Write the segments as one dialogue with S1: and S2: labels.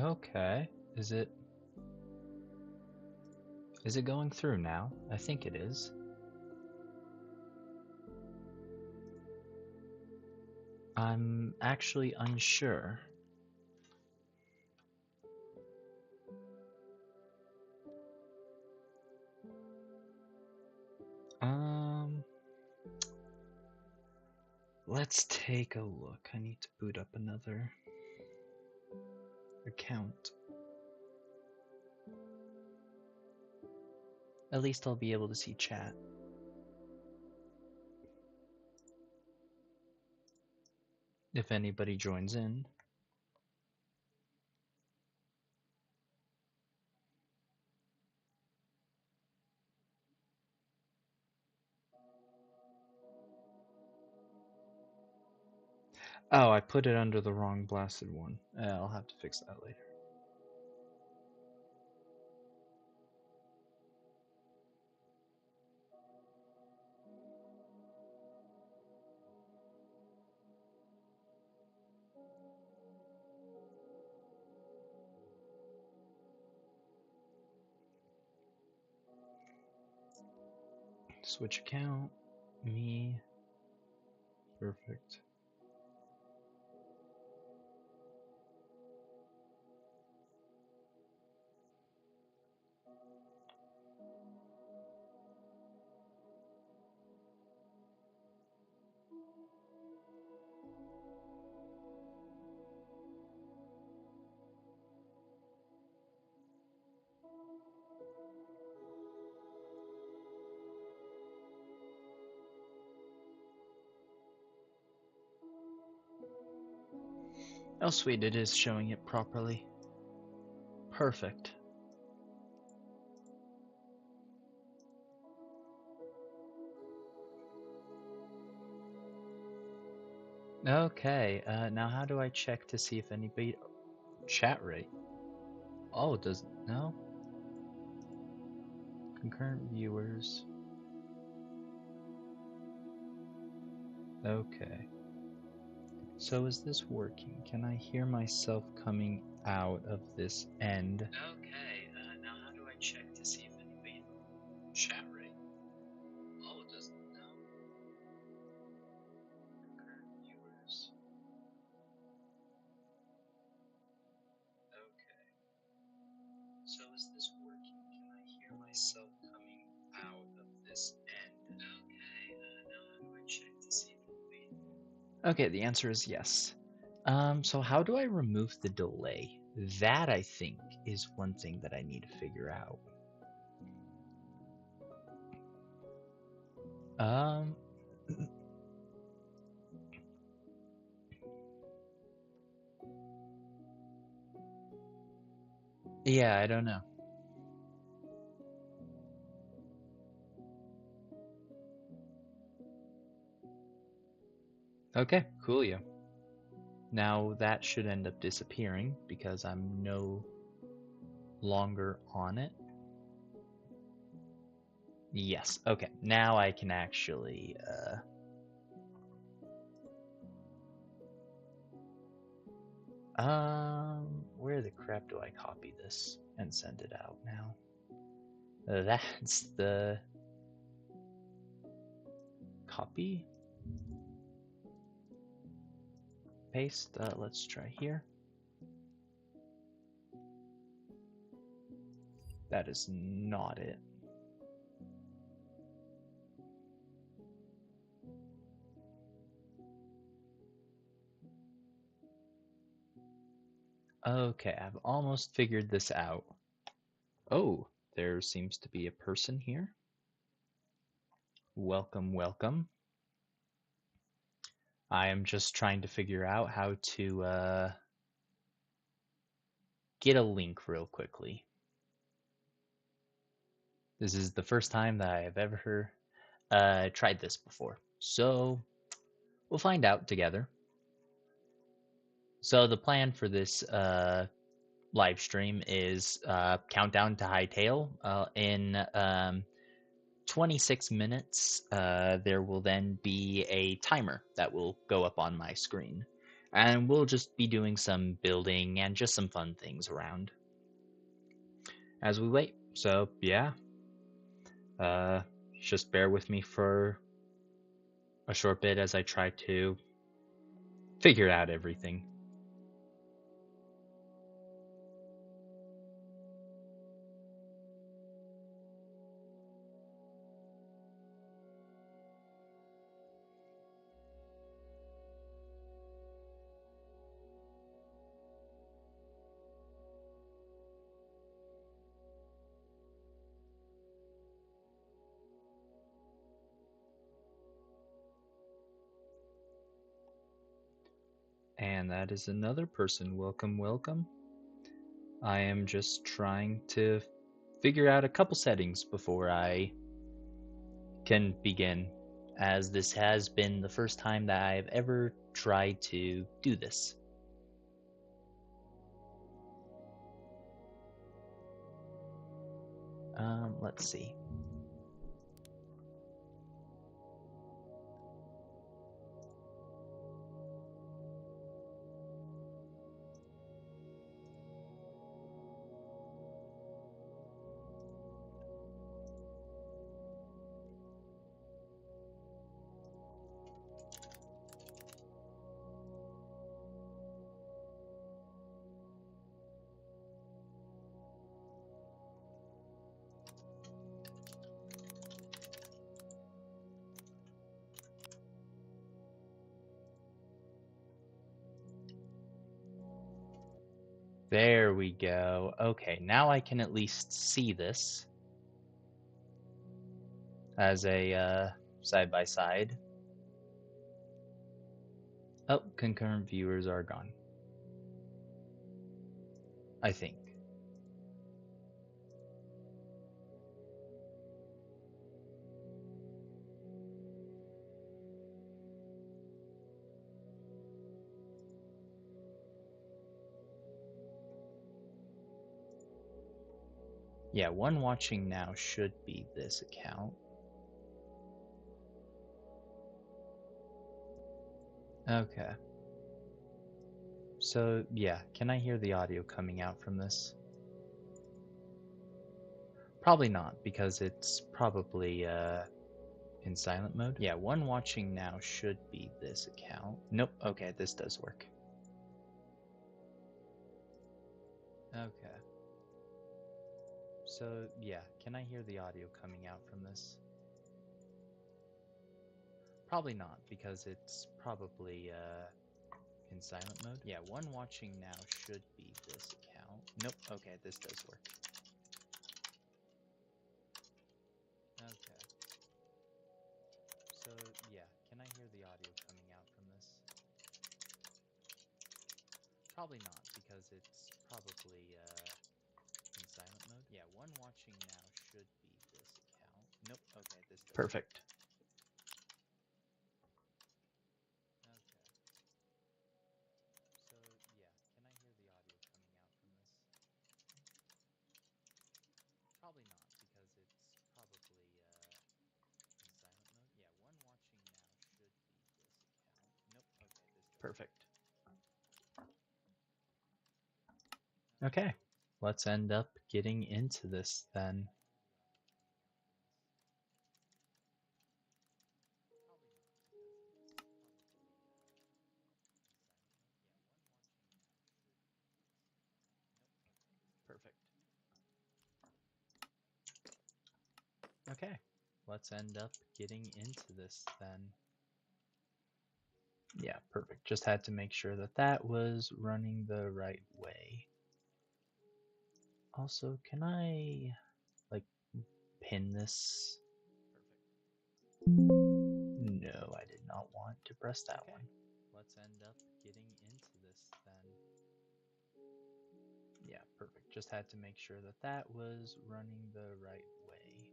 S1: Okay. Is it going through now? I think it is. I'm actually unsure. Let's take a look. I need to boot up another account. At least I'll be able to see chat. If anybody joins in. Oh, I put it under the wrong blasted one. I'll have to fix that later. Switch account. Me. Perfect. Oh sweet, it is showing it properly. Perfect. Okay, now how do I check to see if anybody... Chat rate? Oh, it doesn't... No? Concurrent viewers. Okay. So is this working? Can I hear myself coming out of this end? Okay, now how do I check to see if anybody... Chat rate? Oh, it doesn't... No? Concurrent viewers. Okay. So is this working? Can I hear myself coming out of this end? Okay, now how do I check to see if anybody... Okay, the answer is yes. So how do I remove the delay? That, I think, is one thing that I need to figure out. Yeah, I don't know. Okay, coolio. Now that should end up disappearing because I'm no longer on it. Yes, okay. Now I can actually, where the crap do I copy this and send it out now? That's the copy. Paste, let's try here. That is not it. Okay, I've almost figured this out. Oh, there seems to be a person here. Welcome, welcome. I am just trying to figure out how to get a link real quickly. This is the first time that I have ever tried this before. So we'll find out together. So the plan for this live stream is countdown to Hytale. In 26 minutes, there will then be a timer that will go up on my screen. And we'll just be doing some building and just some fun things around as we wait. So yeah, just bear with me for a short bit as I try to figure out everything. And that is another person. Welcome, welcome. I am just trying to figure out a couple settings before I can begin, as this has been the first time that I've ever tried to do this. Let's see. There we go. Okay, now I can at least see this as a side by side. Oh, concurrent viewers are gone, I think. Yeah, one watching now should be this account. Okay. So, yeah, can I hear the audio coming out from this? Probably not, because it's probably in silent mode. Yeah, one watching now should be this account. Nope, okay, this does work. Okay. So, yeah, can I hear the audio coming out from this? Probably not, because it's probably in silent mode. Yeah, one watching now should be this account. Nope, okay, this does work. Okay. So, yeah, can I hear the audio coming out from this? Probably not, because it's probably in silent mode. Yeah, one watching now should be this account. Nope, okay, this does Perfect. Okay. So, yeah, can I hear the audio coming out from this? Probably not, because it's probably in silent mode. Yeah, one watching now should be this account. Nope, okay, this does Perfect. Okay, let's end up getting into this then. Perfect. Okay, let's end up getting into this then. Yeah, perfect. Just had to make sure that that was running the right way. Also, can I, like, pin this? Perfect. No, I did not want to press that one. Let's end up getting into this then. Yeah, perfect. Just had to make sure that that was running the right way.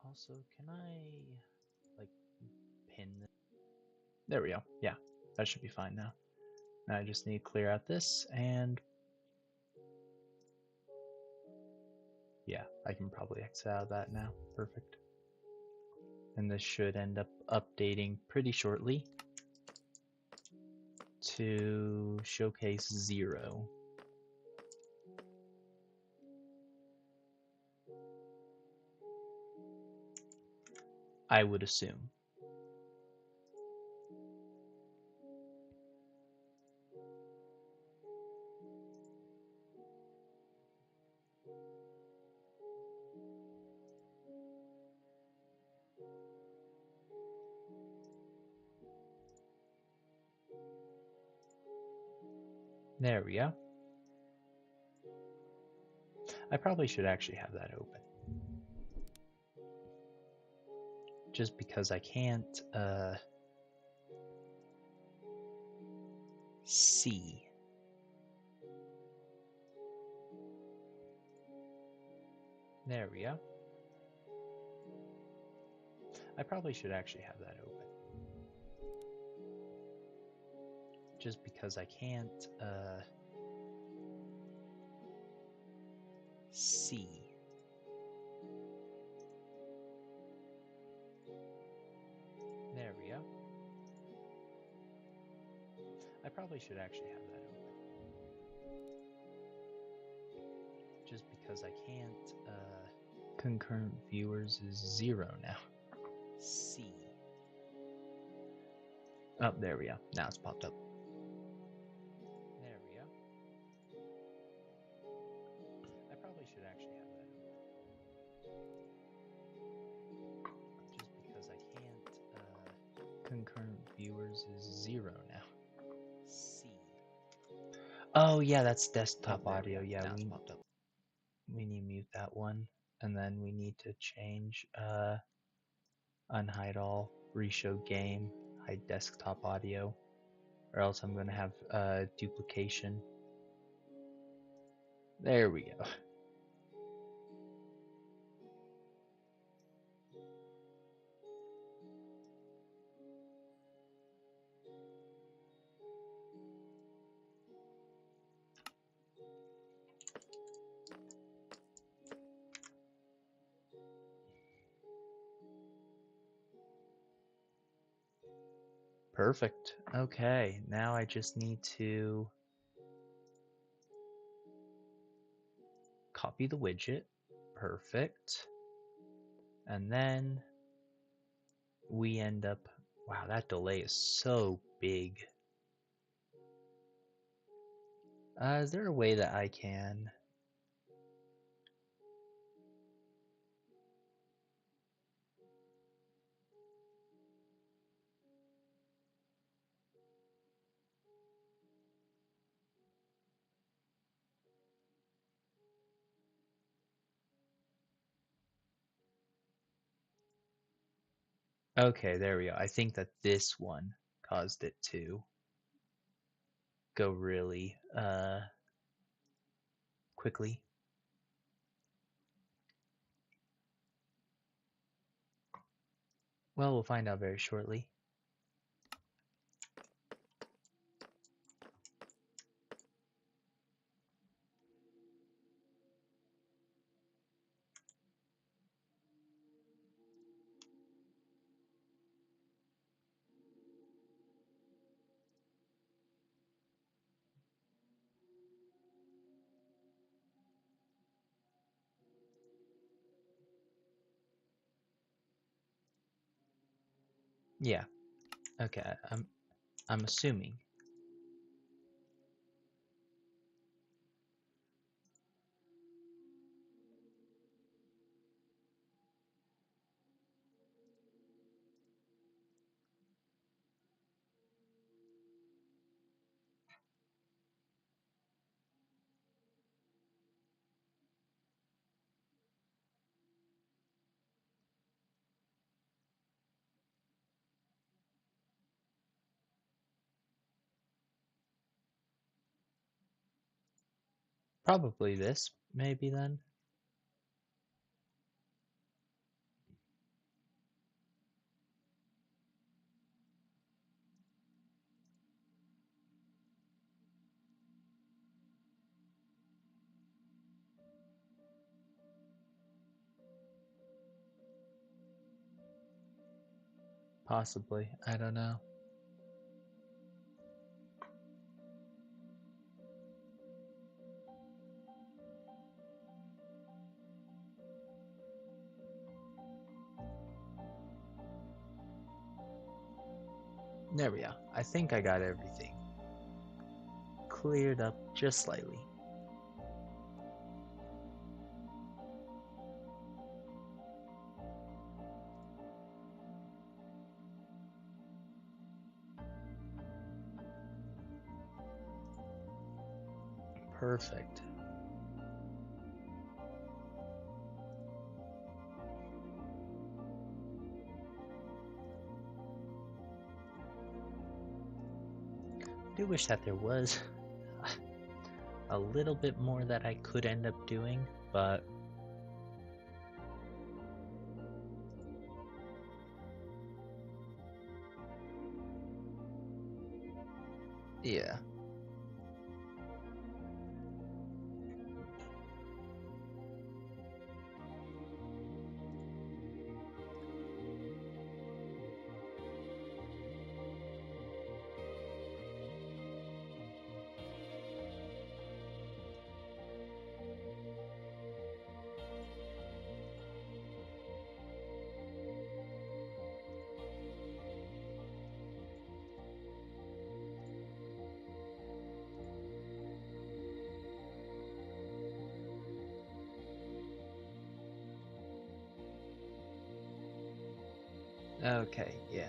S1: Also, can I, like, pin this? There we go. Yeah, that should be fine now. Now I just need to clear out this, and yeah, I can probably exit out of that now. Perfect. And this should end up updating pretty shortly. to showcase 0. I would assume. There we go. I probably should actually have that open. Just because I can't see. There we go. I probably should actually have that open. Just because I can't see. There we go. I probably should actually have that open. Just because I can't concurrent viewers is 0 now. C. Oh, there we go. Now it's popped up. There we go. I probably should actually have that open. Just because I can't concurrent viewers is 0 now. C. Oh yeah, that's desktop audio. Yeah, now it's popped up. We need to mute that one, and then we need to change unhide all, reshow game, hide desktop audio, or else I'm going to have duplication. There we go. Perfect. Okay, now I just need to copy the widget. Perfect. And then we end up, wow, that delay is so big. Is there a way that I can? Okay, there we go. I think that this one caused it to go really quickly. Well, we'll find out very shortly. Yeah. Okay, I'm assuming. Probably this, maybe then. Possibly. I don't know. There we go. I think I got everything cleared up just slightly. Perfect. I do wish that there was a little bit more that I could end up doing, but yeah. Okay, yeah.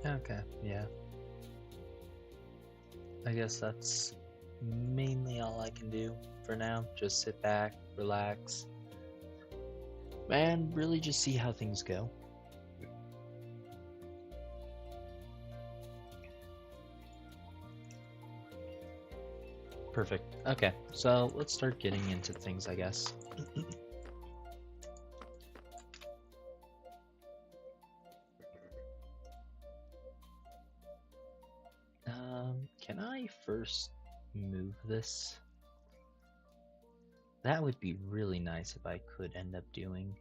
S1: Okay, yeah. I guess that's mainly all I can do for now. Just sit back, relax, and really just see how things go. Perfect. Okay, so let's start getting into things, I guess. Can I first move this? That would be really nice if I could end up doing.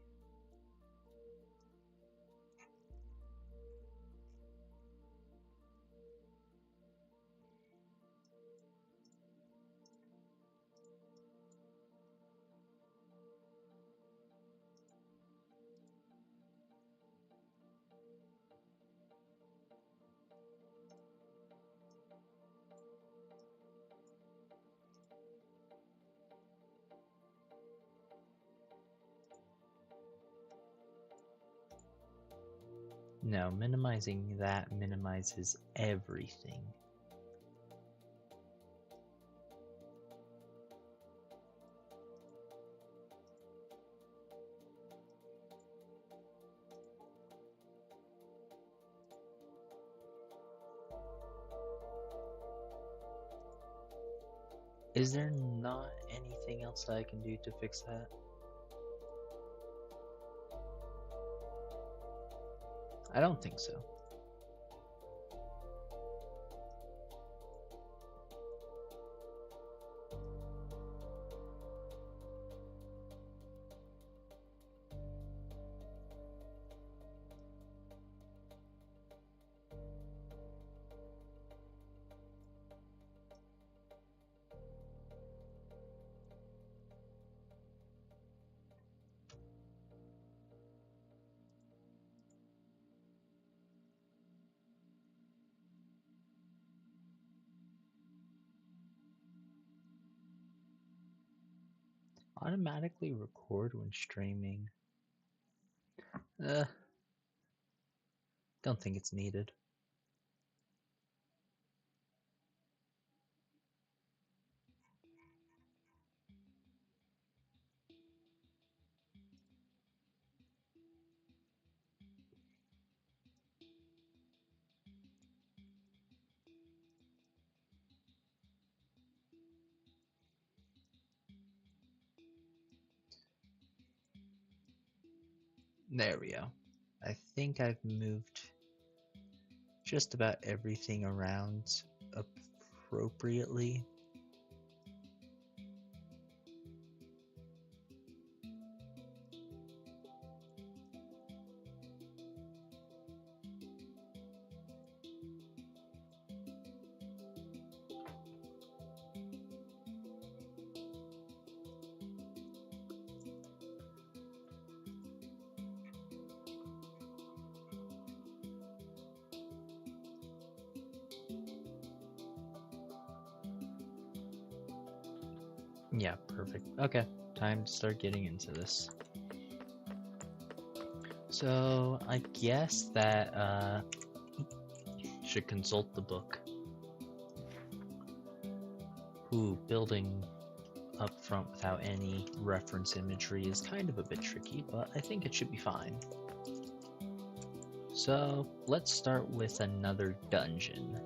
S1: No, minimizing that minimizes everything. Is there not anything else that I can do to fix that? I don't think so. Automatically record when streaming. Don't think it's needed. There we go. I think I've moved just about everything around appropriately. Yeah, perfect. Okay, time to start getting into this. So, I guess that, should consult the book. Ooh, building up front without any reference imagery is kind of a bit tricky, but I think it should be fine. So, let's start with another dungeon.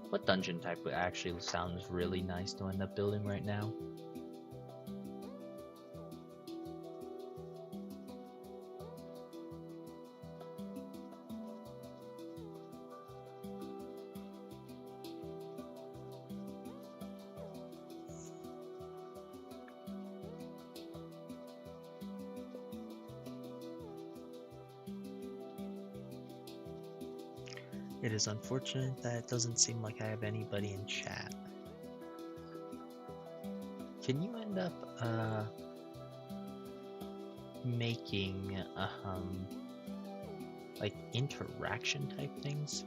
S1: What dungeon type actually sounds really nice to end up building right now? It is unfortunate that it doesn't seem like I have anybody in chat. Can you end up, making, like interaction type things?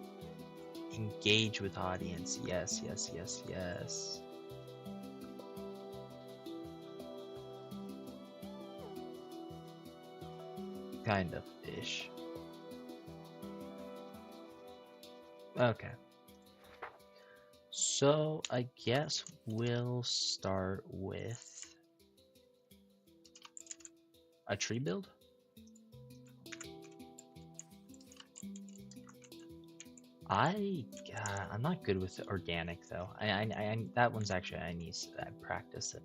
S1: Engage with audience. Yes, yes, yes, yes. Kind of ish. Okay. So I guess we'll start with a tree build. I'm not good with organic though. I that one's actually I need to practice it.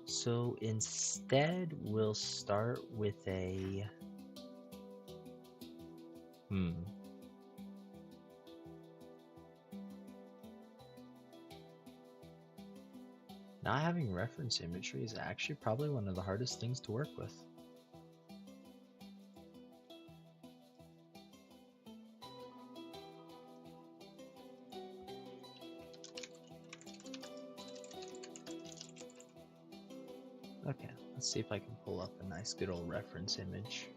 S1: So instead, we'll start with a Not having reference imagery is actually probably one of the hardest things to work with. Okay, let's see if I can pull up a nice good old reference image.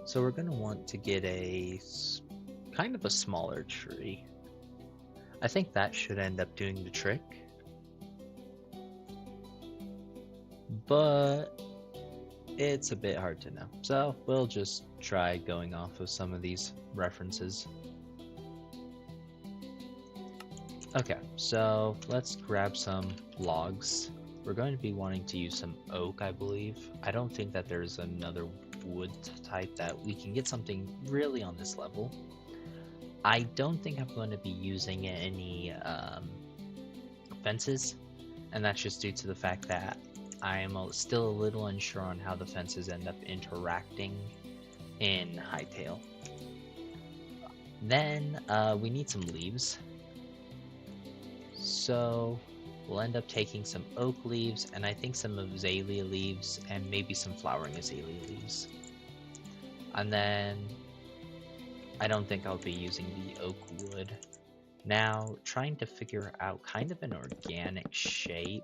S1: So we're going to want to get a kind of a smaller tree. I think that should end up doing the trick. But it's a bit hard to know. So we'll just try going off of some of these references. Okay, so let's grab some logs. We're going to be wanting to use some oak, I believe. I don't think that there's another wood type that we can get something really on this level. I don't think I'm going to be using any fences, and that's just due to the fact that I am still a little unsure on how the fences end up interacting in Hytale. Then we need some leaves. So we'll end up taking some oak leaves, and I think some azalea leaves, and maybe some flowering azalea leaves. And then I don't think I'll be using the oak wood. Now, trying to figure out kind of an organic shape.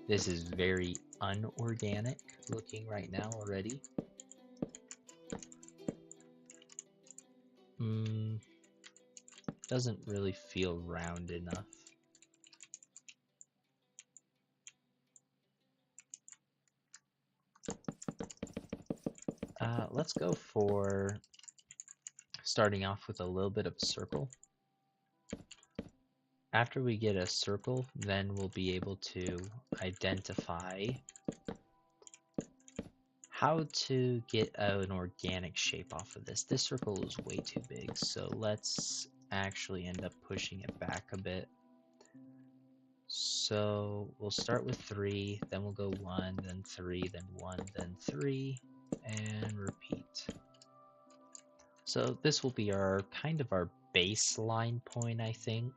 S1: This is very unorganic looking right now already. Doesn't really feel round enough. Let's go for starting off with a little bit of a circle. After we get a circle, then we'll be able to identify how to get an organic shape off of this. This circle is way too big, so let's actually end up pushing it back a bit. So we'll start with 3, then we'll go 1, then 3, then 1, then 3, and repeat. So this will be our kind of our baseline point, I think.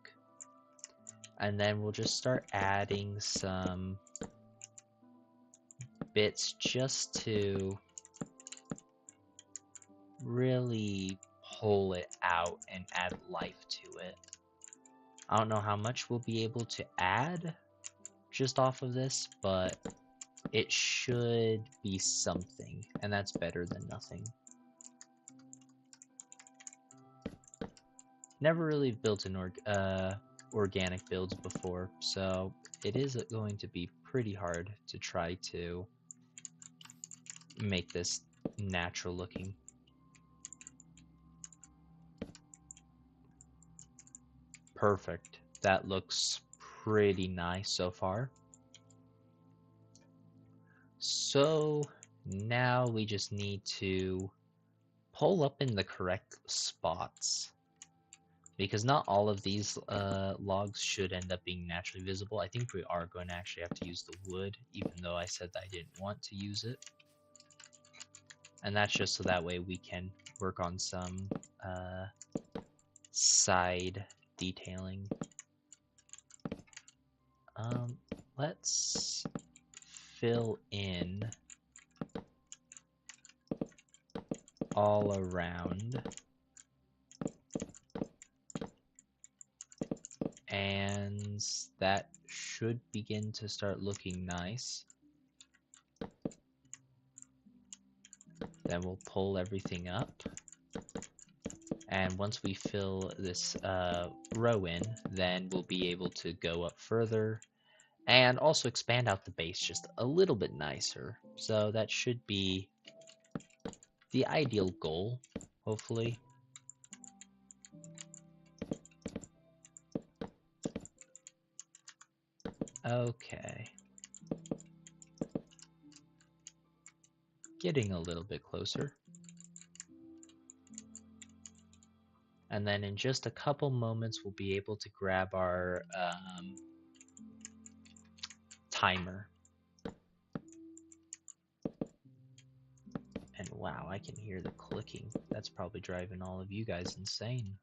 S1: And then we'll just start adding some bits just to really pull it out and add life to it. I don't know how much we'll be able to add just off of this, but it should be something, and that's better than nothing. Never really built an organic builds before, so it is going to be pretty hard to try to make this natural looking. Perfect. That looks pretty nice so far. So now we just need to pull up in the correct spots, because not all of these logs should end up being naturally visible. I think we are going to actually have to use the wood, even though I said that I didn't want to use it. And that's just so that way we can work on some side detailing. Let's fill in all around, and that should begin to start looking nice. Then we'll pull everything up, and once we fill this row in, then we'll be able to go up further and also expand out the base just a little bit nicer. So that should be the ideal goal, hopefully. Okay. Getting a little bit closer. And then in just a couple moments, we'll be able to grab our timer. And wow, I can hear the clicking. That's probably driving all of you guys insane.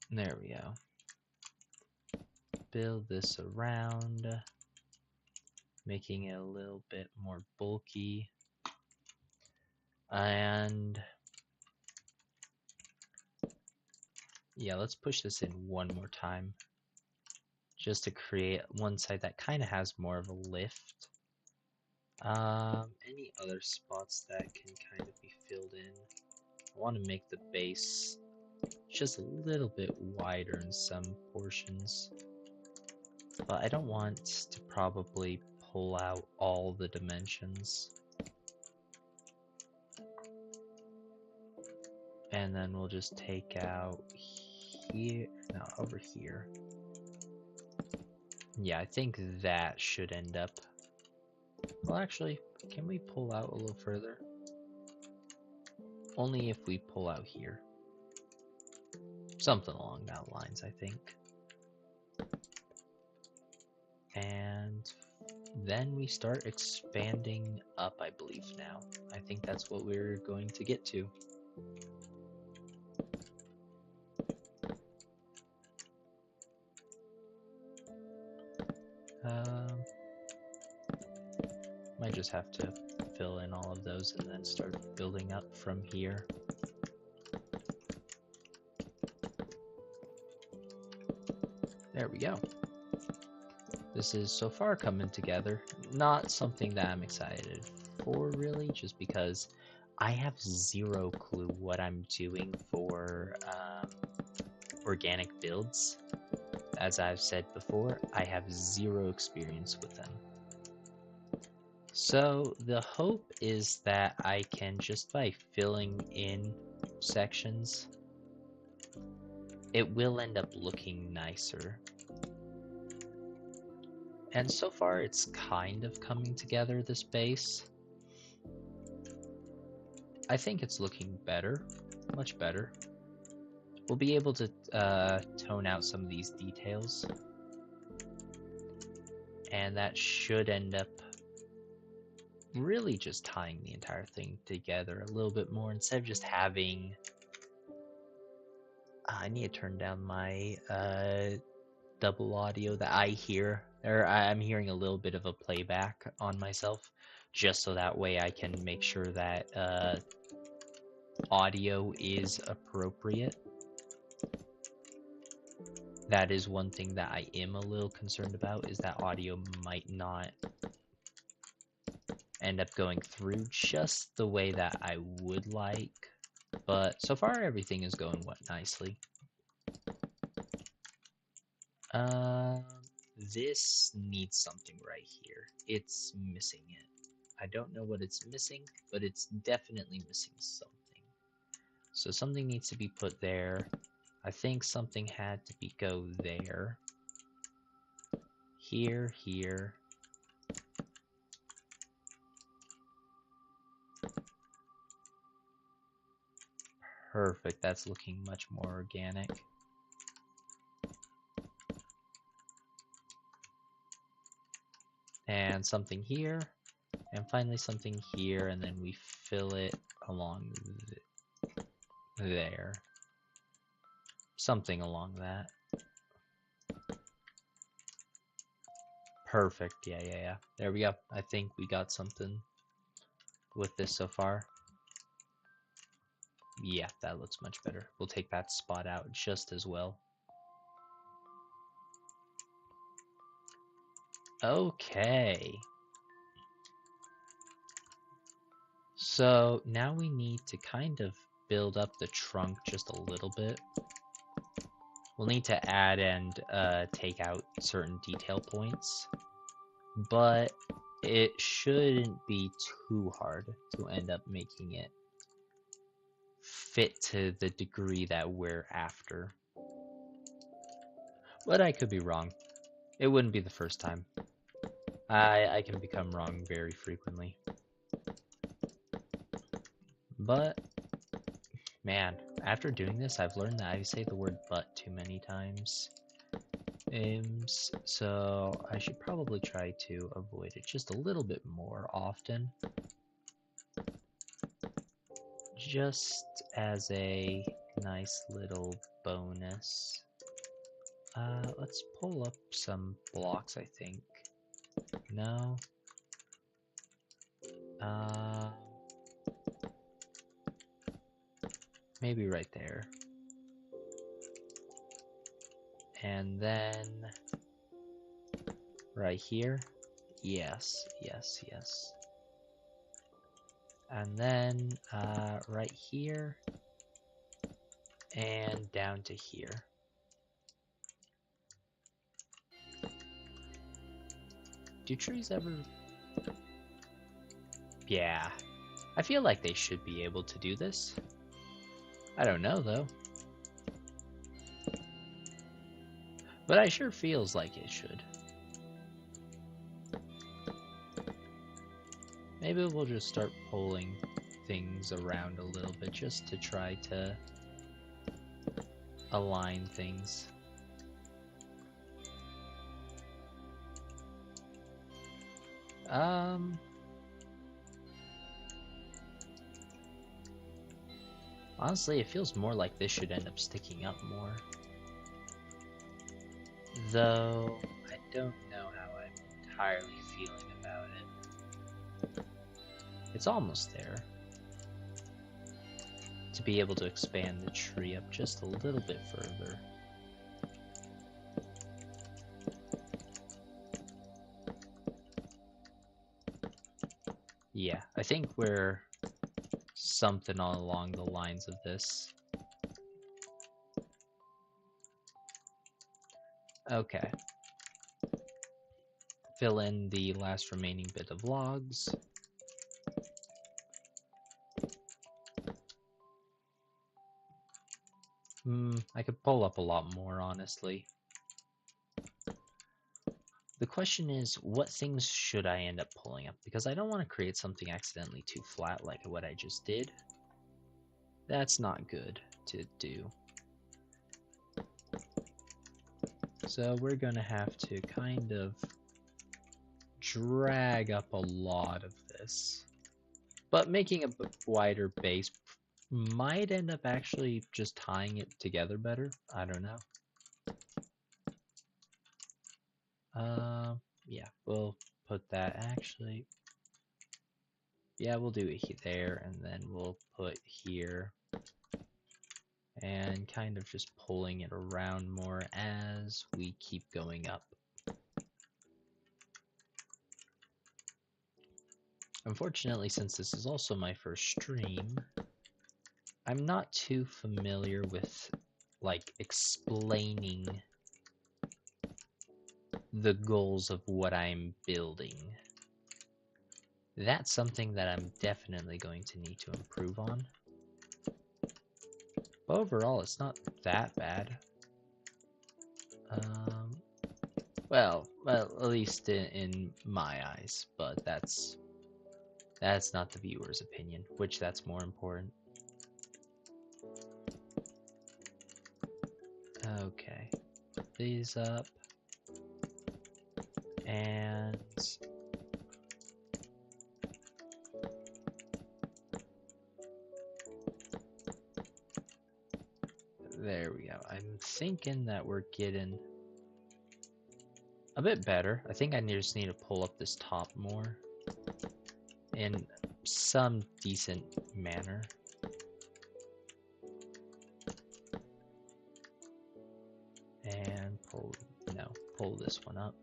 S1: There we go. Build this around, making it a little bit more bulky. And yeah, let's push this in one more time, just to create one side that kind of has more of a lift. Any other spots that can kind of be filled in? I want to make the base just a little bit wider in some portions, but I don't want to probably pull out all the dimensions. And then we'll just take out here, no, over here. Yeah, I think that should end up, well actually, can we pull out a little further? Only if we pull out here. Something along that lines, I think. And then we start expanding up, I believe now. I think that's what we're going to get to. Might just have to fill in all of those and then start building up from here. There we go. This is so far coming together. Not something that I'm excited for, really, just because I have zero clue what I'm doing for organic builds. As I've said before, I have zero experience with them. So the hope is that I can, just by filling in sections, it will end up looking nicer. And so far it's kind of coming together, this base. I think it's looking better, much better. We'll be able to tone out some of these details. And that should end up really just tying the entire thing together a little bit more, instead of just having... I need to turn down my double audio that I hear, or I'm hearing a little bit of a playback on myself, just so that way I can make sure that audio is appropriate. That is one thing that I am a little concerned about, is that audio might not end up going through just the way that I would like. But so far everything is going nicely. This needs something right here. It's missing it. I don't know what it's missing, but it's definitely missing something. So something needs to be put there. I think something had to go there. Here, here. Perfect, that's looking much more organic. And something here, and finally something here, and then we fill it along there. Something along that. Perfect, yeah. There we go. I think we got something with this so far. Yeah, that looks much better. We'll take that spot out just as well. Okay. So now we need to kind of build up the trunk just a little bit. We'll need to add and take out certain detail points, but it shouldn't be too hard to end up making it fit to the degree that we're after. But I could be wrong. It wouldn't be the first time. I can become wrong very frequently. But, man, after doing this, I've learned that I say the word but too many times. So I should probably try to avoid it just a little bit more often. Just as a nice little bonus. Let's pull up some blocks, I think. No. Maybe right there. And then right here. Yes. And then right here and down to here. Do trees ever... Yeah, I feel like they should be able to do this. I don't know though. But I sure feels like it should. Maybe we'll just start pulling things around a little bit just to try to align things. Honestly, it feels more like this should end up sticking up more. Though, I don't know how I'm entirely feeling about it. It's almost there. To be able to expand the tree up just a little bit further. Yeah, I think we're something along the lines of this. Okay. fill in the last remaining bit of logs. I could pull up a lot more, honestly. The question is, what things should I end up pulling up? Because I don't want to create something accidentally too flat like what I just did. That's not good to do. So we're going to have to kind of drag up a lot of this. But making a wider base might end up actually just tying it together better. I don't know. Yeah, we'll put that actually. Yeah, we'll do it there, and then we'll put here. And kind of just pulling it around more as we keep going up. Unfortunately, since this is also my first stream, I'm not too familiar with, like, explaining the goals of what I'm building. That's something that I'm definitely going to need to improve on. But overall, it's not that bad. Well, at least in my eyes, but that's not the viewer's opinion, which that's more important. Okay, put these up, and there we go. I'm thinking that we're getting a bit better. I think I just need to pull up this top more in some decent manner. And pull this one up.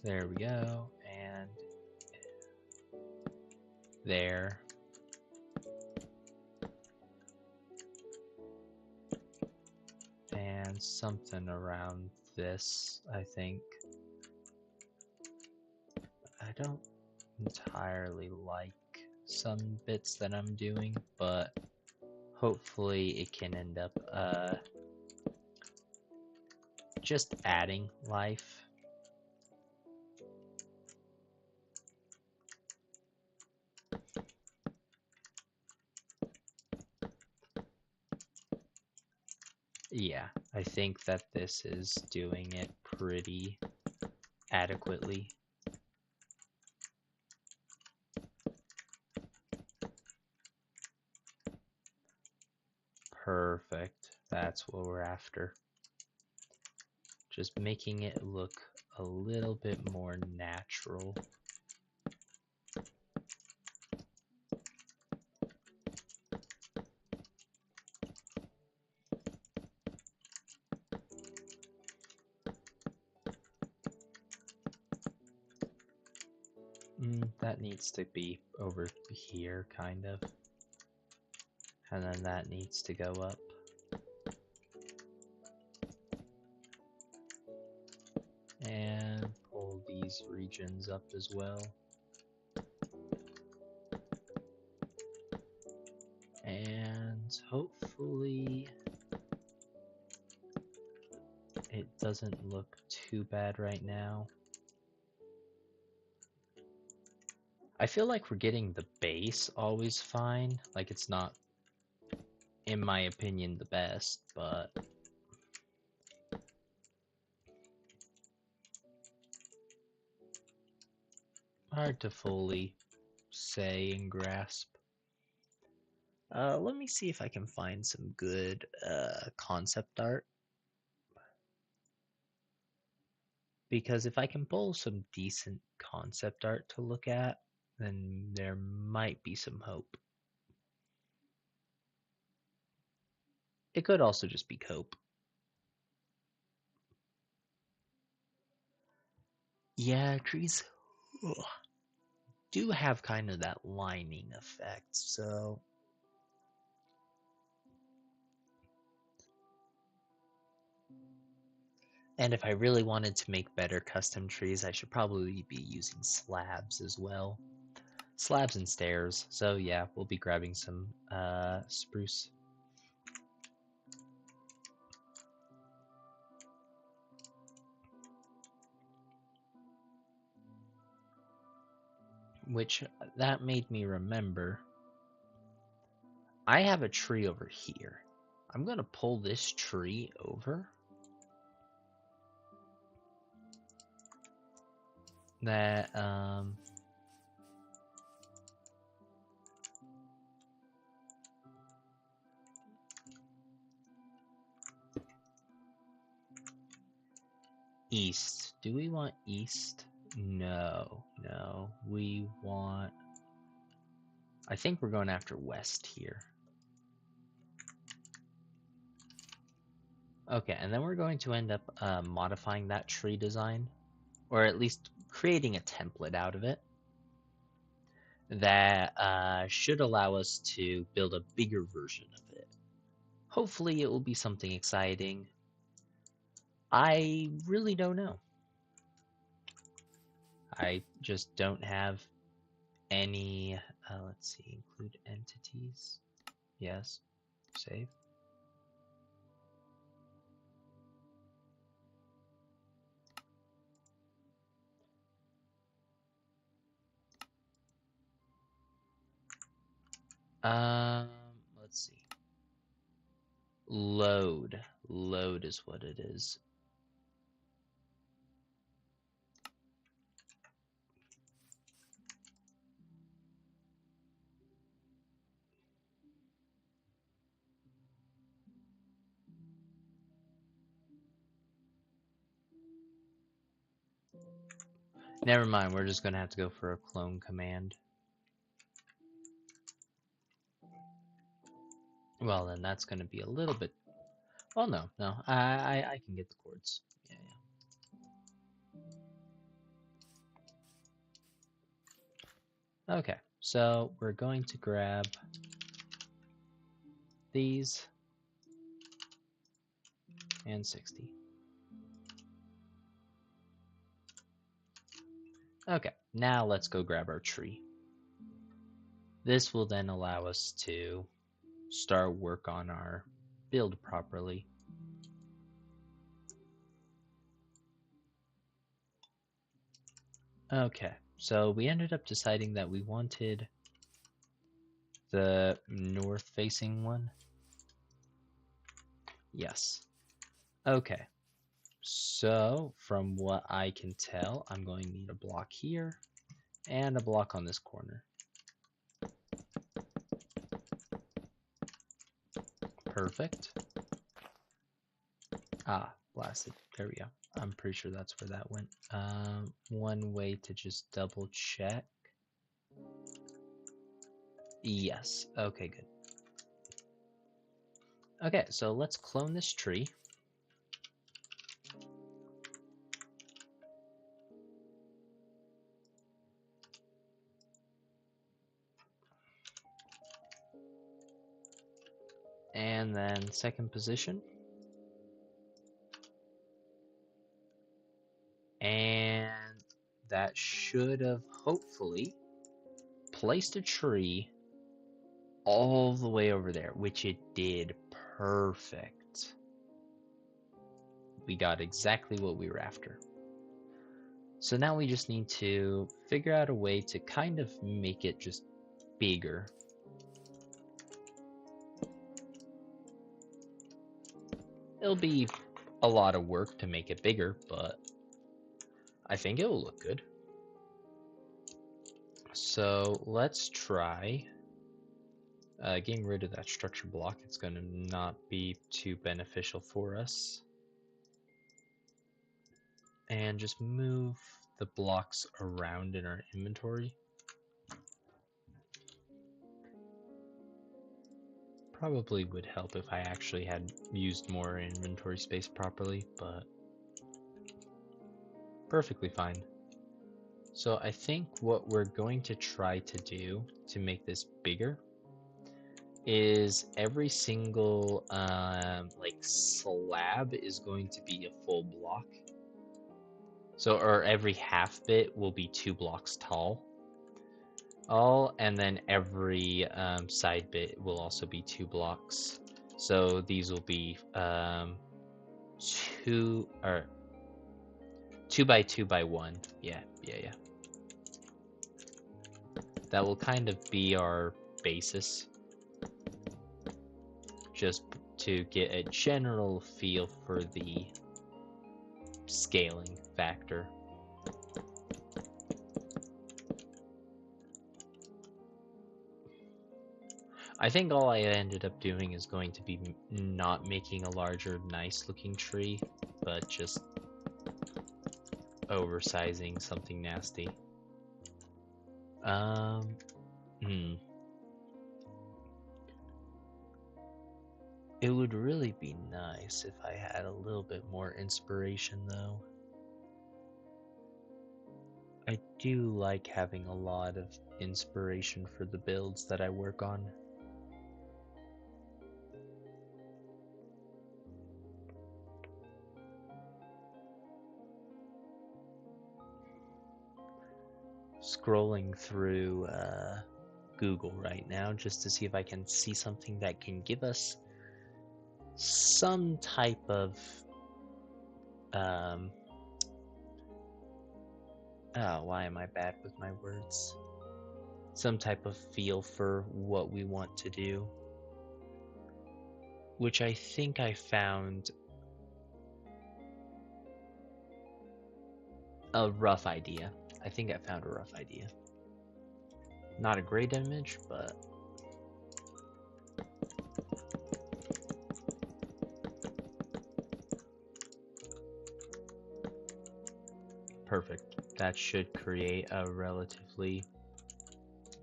S1: There we go. And there. And something around this, I think. I don't entirely like some bits that I'm doing, but hopefully it can end up just adding life. Yeah, I think that this is doing it pretty adequately. Perfect. That's what we're after. Just making it look a little bit more natural. That needs to be over here, kind of. And then that needs to go up. And pull these regions up as well. And hopefully it doesn't look too bad right now. I feel like we're getting the base always fine. Like, it's not, in my opinion, the best, but hard to fully say and grasp. Let me see if I can find some good concept art. Because if I can pull some decent concept art to look at, then there might be some hope. It could also just be cope. Yeah, trees do have kind of that lining effect, so And if I really wanted to make better custom trees, I should probably be using slabs as well. Slabs and stairs. So yeah, we'll be grabbing some spruce. Which, that made me remember, I have a tree over here. I'm gonna pull this tree over. That, east. Do we want east? No, we want, I think we're going after west here. Okay, and then we're going to end up modifying that tree design, or at least creating a template out of it that should allow us to build a bigger version of it. Hopefully it will be something exciting. I really don't know. I just don't have any, let's see, include entities. Yes, save. Let's see. Load is what it is. Never mind, we're just gonna have to go for a clone command. Well, then that's gonna be a little bit. Well, no, I can get the chords. Yeah. Okay, so we're going to grab these and 60. Okay, now let's go grab our tree. This will then allow us to start work on our build properly. Okay, so we ended up deciding that we wanted the north facing one. Yes. Okay, so from what I can tell, I'm going to need a block here and a block on this corner. Perfect. Ah, blasted. There we go. I'm pretty sure that's where that went. One way to just double check. Yes. Okay, good. Okay, so let's clone this tree. And then second position. And that should have hopefully placed a tree all the way over there, which it did. Perfect. We got exactly what we were after. So now we just need to figure out a way to kind of make it just bigger. It'll be a lot of work to make it bigger, but I think it will look good. So let's try getting rid of that structure block. It's going to not be too beneficial for us. And just move the blocks around in our inventory. Probably would help if I actually had used more inventory space properly, but perfectly fine. So I think what we're going to try to do to make this bigger is every single like slab is going to be a full block. So, or every half bit will be 2 blocks tall. And then every side bit will also be 2 blocks. So these will be 2 by 2 by 1. Yeah. That will kind of be our basis, just to get a general feel for the scaling factor. I think all I ended up doing is going to be not making a larger, nice looking tree, but just oversizing something nasty. It would really be nice if I had a little bit more inspiration, though. I do like having a lot of inspiration for the builds that I work on. Scrolling through Google right now just to see if I can see something that can give us some type of why am I bad with my words? Some type of feel for what we want to do, which I think I found a rough idea. I think I found a rough idea. Not a great image, but perfect. That should create a relatively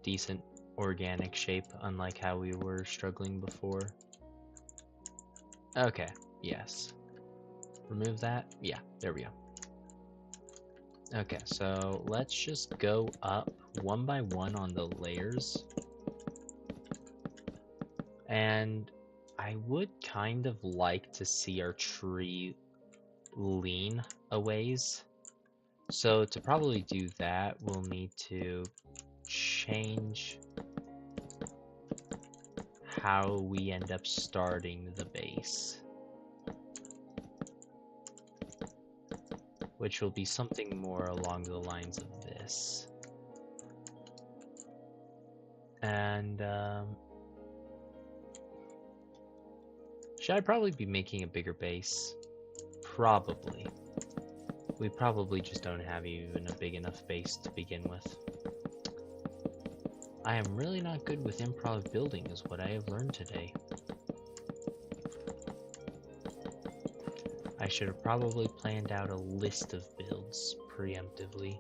S1: decent organic shape, unlike how we were struggling before. Okay, yes. Remove that. Yeah, there we go. Okay, so let's just go up one by one on the layers. And I would kind of like to see our tree lean a ways. So to probably do that, we'll need to change how we end up starting the base, which will be something more along the lines of this. And should I probably be making a bigger base? Probably. We probably just don't have even a big enough base to begin with. I am really not good with improv building is what I have learned today. I should have probably planned out a list of builds preemptively.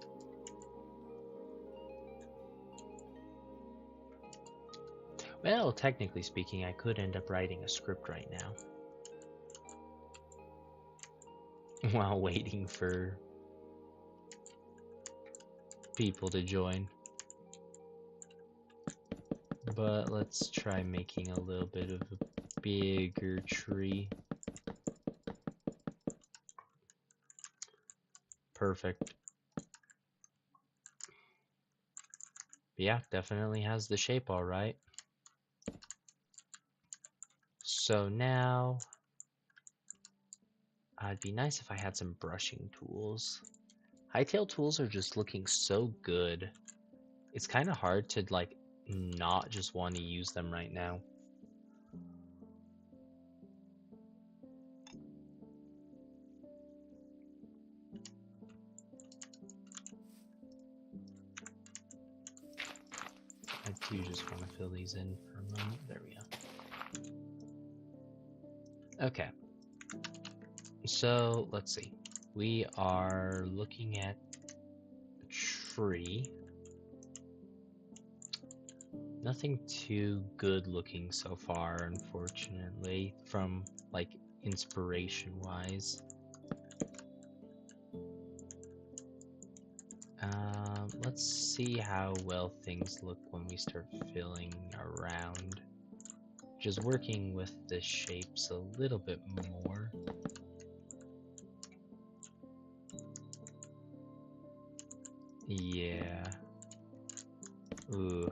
S1: Well, technically speaking, I could end up writing a script right now. While waiting for people to join. But let's try making a little bit of a bigger tree. Perfect. Yeah, definitely has the shape all right. So now, it'd be nice if I had some brushing tools. Hytale tools are just looking so good. It's kind of hard to like not just want to use them right now. I do just want to fill these in for a moment. There we go. Okay. So let's see. We are looking at a tree. Nothing too good looking so far, unfortunately, from like inspiration wise. Let's see how well things look when we start filling around. just working with the shapes a little bit more. Yeah. Ooh.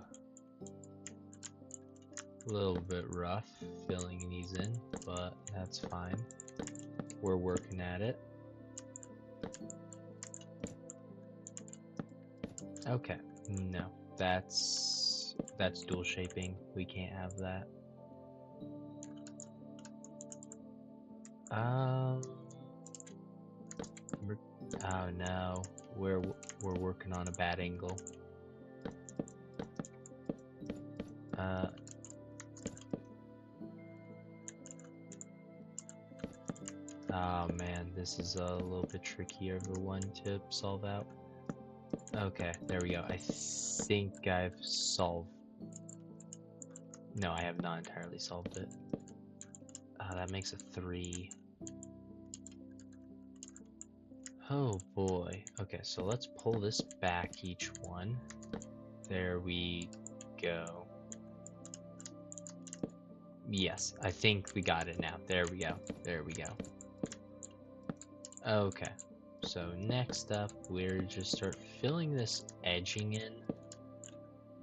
S1: A little bit rough filling these in, but that's fine. We're working at it. Okay, no, that's dual shaping. We can't have that. Oh no, we're working on a bad angle. Oh man, this is a little bit trickier of a one to solve out. Okay, there we go. I think I've solved. No, I have not entirely solved it. That makes a 3. Oh boy. Okay, so let's pull this back each one. There we go. Yes, I think we got it now. There we go. There we go. Okay, so next up, we're just start filling this edging in.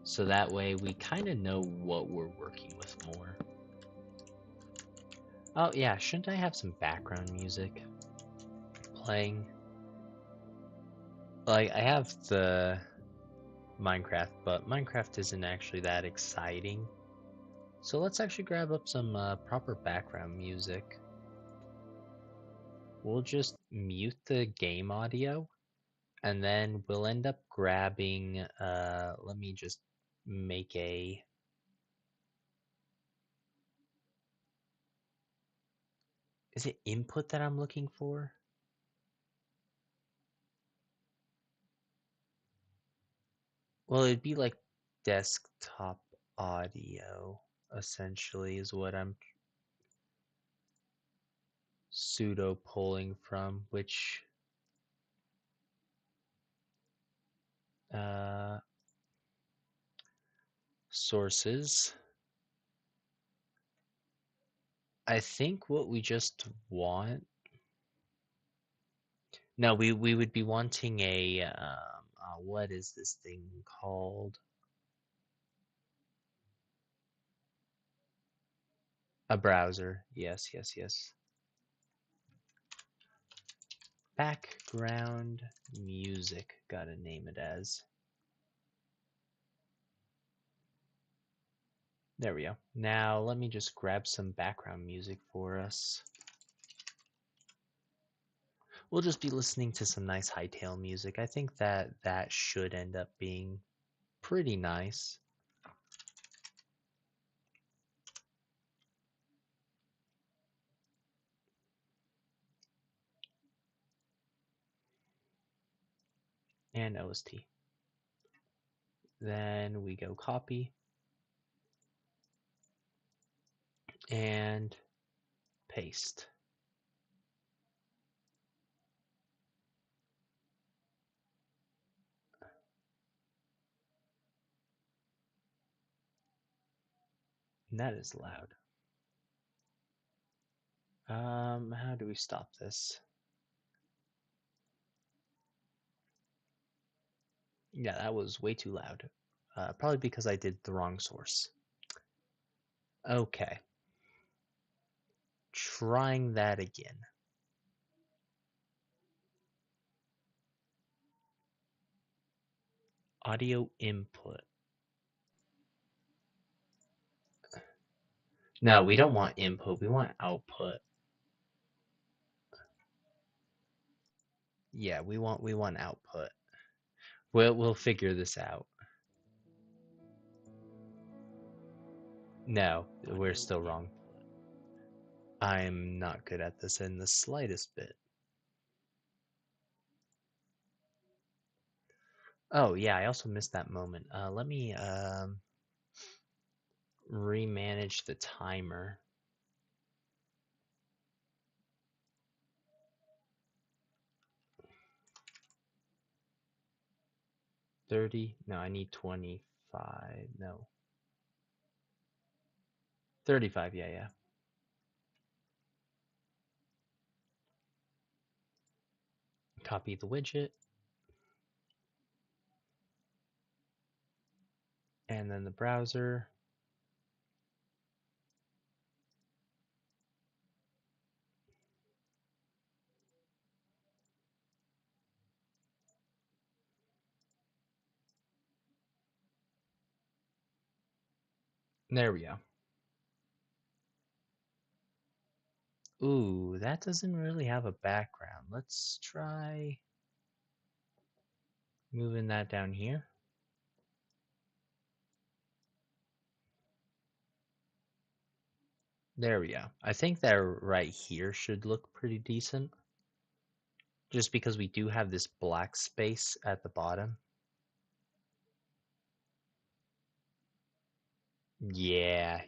S1: So that way we kind of know what we're working with more. Oh yeah, shouldn't I have some background music playing? Like, I have the Minecraft, but Minecraft isn't actually that exciting. So let's actually grab up some proper background music. We'll just mute the game audio, and then we'll end up grabbing, let me just make a... Is it input that I'm looking for? Well, it'd be like desktop audio, essentially, is what I'm pseudo pulling from, which sources. I think what we just want. No, we would be wanting a what is this thing called? A browser. Yes, yes, yes. Background music. Gotta name it as. There we go. Now let me just grab some background music for us. We'll just be listening to some nice Hytale music. I think that should end up being pretty nice. And OST. Then we go copy and paste. And that is loud. How do we stop this? Yeah, that was way too loud. Probably because I did the wrong source. Okay. Trying that again. Audio input. No, we don't want input. We want output. Yeah, we want output. We'll figure this out. No, we're still wrong. I'm not good at this in the slightest bit. Oh yeah, I also missed that moment. Let me remanage the timer. 30. No, I need 25. No. 35, yeah. Copy the widget. And then the browser. There we go. Ooh, that doesn't really have a background. Let's try moving that down here. There we go. I think that right here should look pretty decent. Just because we do have this black space at the bottom. Yeah.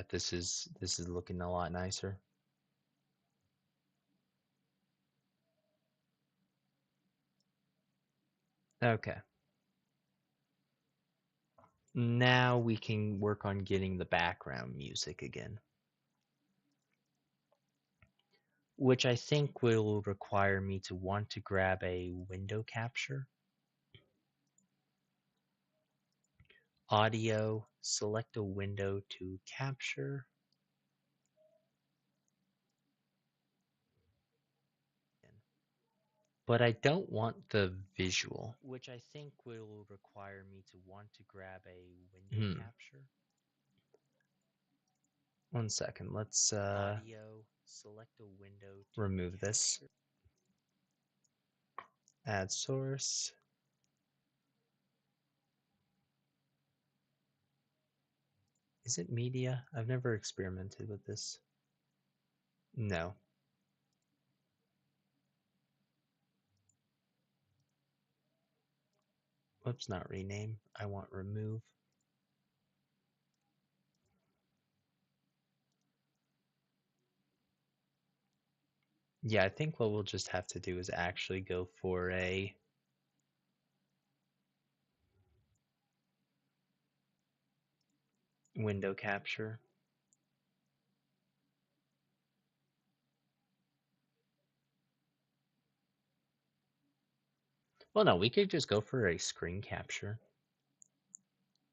S1: This is looking a lot nicer. Okay. Now we can work on getting the background music again. Which I think will require me to want to grab a window capture. Audio, select a window to capture. But I don't want the visual. Which I think will require me to want to grab a window capture. One second, let's Audio, select a window to remove capture. This. Add source. Is it media? I've never experimented with this. No. Whoops, not rename. I want remove. Yeah, I think what we'll just have to do is actually go for a window capture. Well, no, we could just go for a screen capture.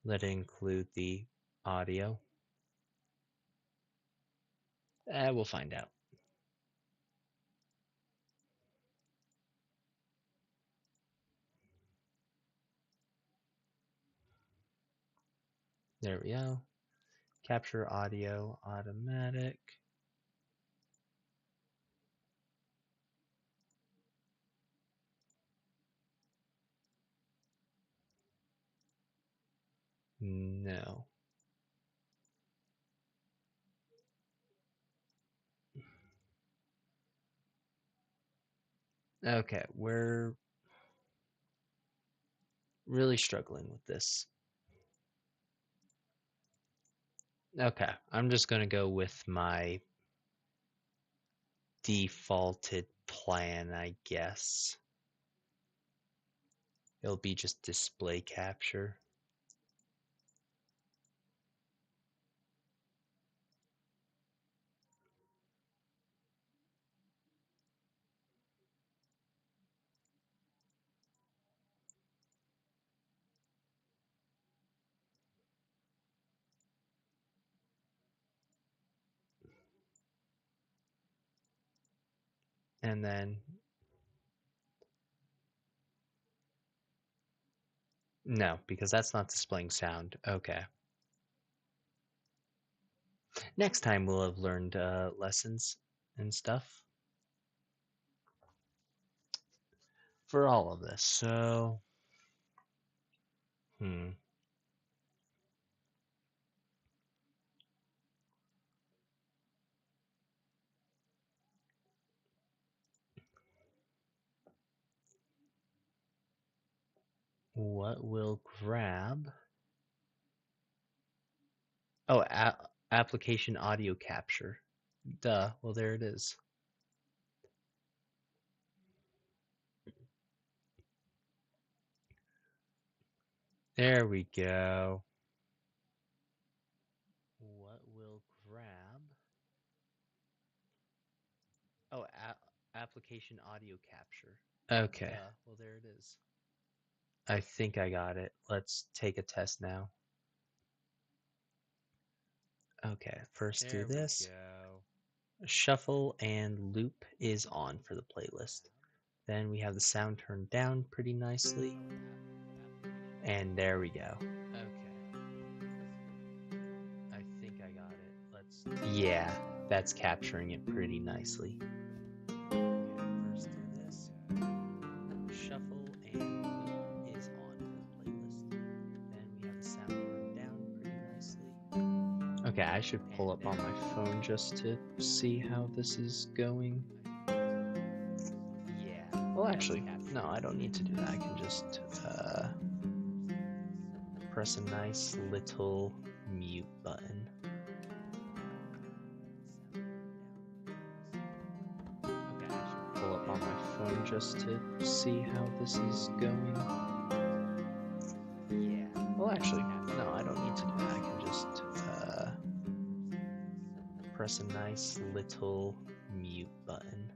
S1: Let it include the audio. We'll find out. There we go. Capture audio automatic. No. Okay, we're really struggling with this. Okay, I'm just going to go with my defaulted plan, I guess. It'll be just display capture. And then no, because that's not displaying sound. Okay. Next time we'll have learned lessons and stuff for all of this. So, what will grab? Oh, application audio capture. Duh. Well, there it is. There we go. What will grab? Location audio capture.
S2: Okay.
S1: Well, there it is.
S2: I think I got it. Let's take a test now. Okay, first do this. Shuffle and loop is on for the playlist. Then we have the sound turned down pretty nicely. And there we go.
S1: Okay.
S2: I think I got it. Yeah, that's capturing it pretty nicely. Okay, first do this. Shuffle and loop is on for the playlist. Then we have the sound turned down pretty nicely. Okay, I should pull up on my phone just to see how this is going. Yeah. Well, actually, no, I don't need to do that. I can just press a nice little mute button. Okay, I should pull up on my phone just to see how this is going. Yeah. Well, actually, no, I don't need to do that. I can just press a nice little mute button.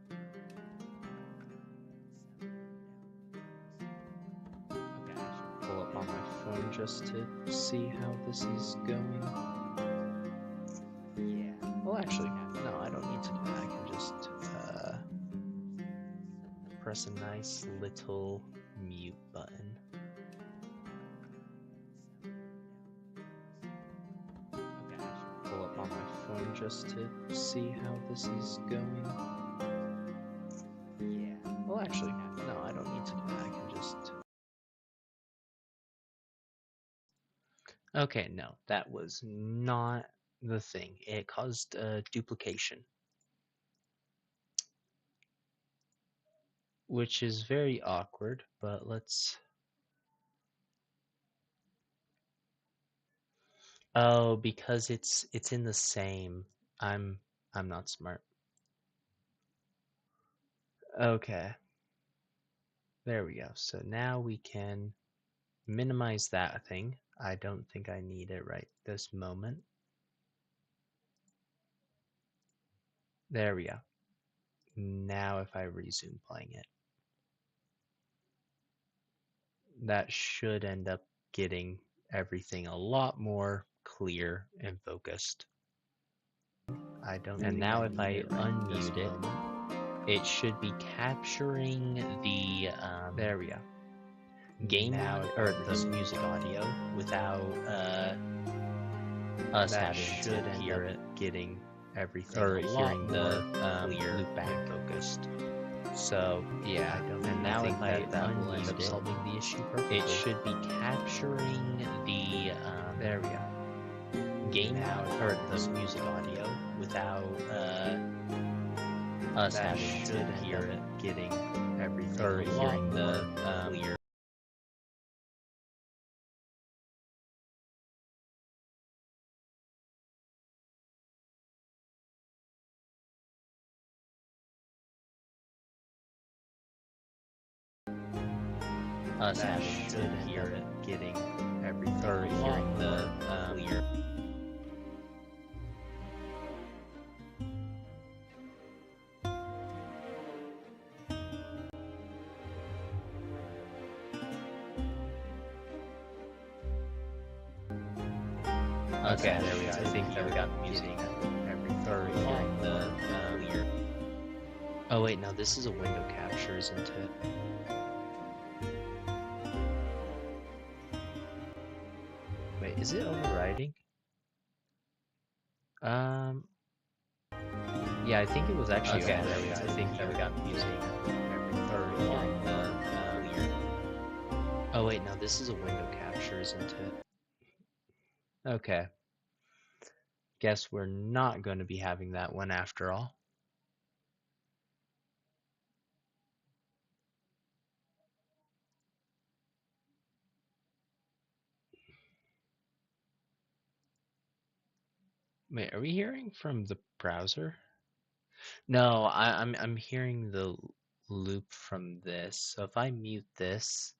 S2: Okay, I should pull up on my phone just to see how this is going. Yeah. Well, actually, no, I don't need to do that. I can just press a nice little mute button. Okay, I should pull up on my phone just to see how this is going. Yeah. Well, actually, no, I don't need to do that. I can just... Okay, no, that was not the thing. It caused duplication, which is very awkward, but let's... Oh, because it's in the same. I'm not smart. Okay. There we go. So now we can minimize that thing. I don't think I need it right this moment. There we go. Now if I resume playing it, that should end up getting everything a lot more clear and focused. I don't. And now if I unmute it, it should be capturing the there we go. Game or the music audio without us having to hear it getting everything or hearing the clear loop back focused. So yeah, and now if I unmute it, solving the issue perfectly. It should be capturing the there we go. Game or the music audio without us having to hear it getting everything or hearing the clear. Us having to hear it getting everything or hearing the clear. Okay, there we go. I think that we got the music. Everything or hearing the clear. Oh wait, no, this is a window capture, isn't it? Wait, is it overriding? Yeah, I think it was actually okay. There we go. I think that we got the music. Or hearing the clear. Oh wait, no, this is a window capture, isn't it? Okay. Guess we're not going to be having that one after all. Wait, are we hearing from the browser? No, I'm hearing the loop from this. So if I mute this,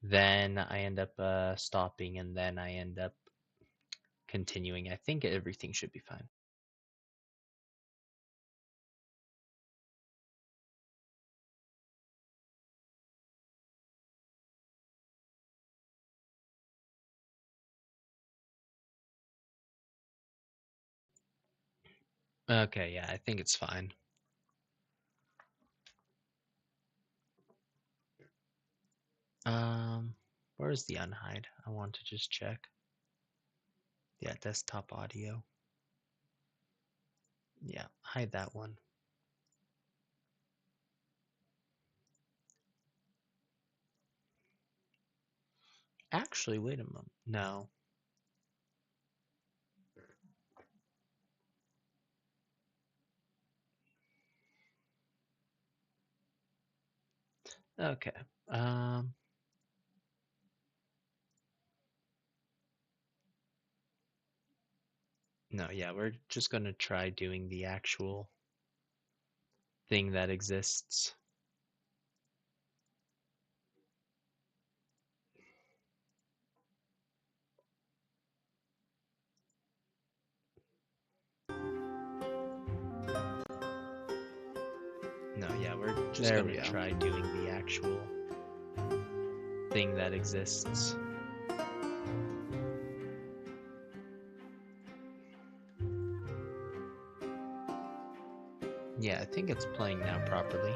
S2: then I end up stopping, and then I end up continuing. I think everything should be fine. Okay, yeah, I think it's fine. Where's the unhide? I want to just check. Yeah, desktop audio. Yeah, hide that one. Actually, wait a moment. No. Okay. No, yeah, we're just gonna try doing the actual thing that exists. No, yeah, we're just gonna try doing the actual thing that exists. Yeah, I think it's playing now properly.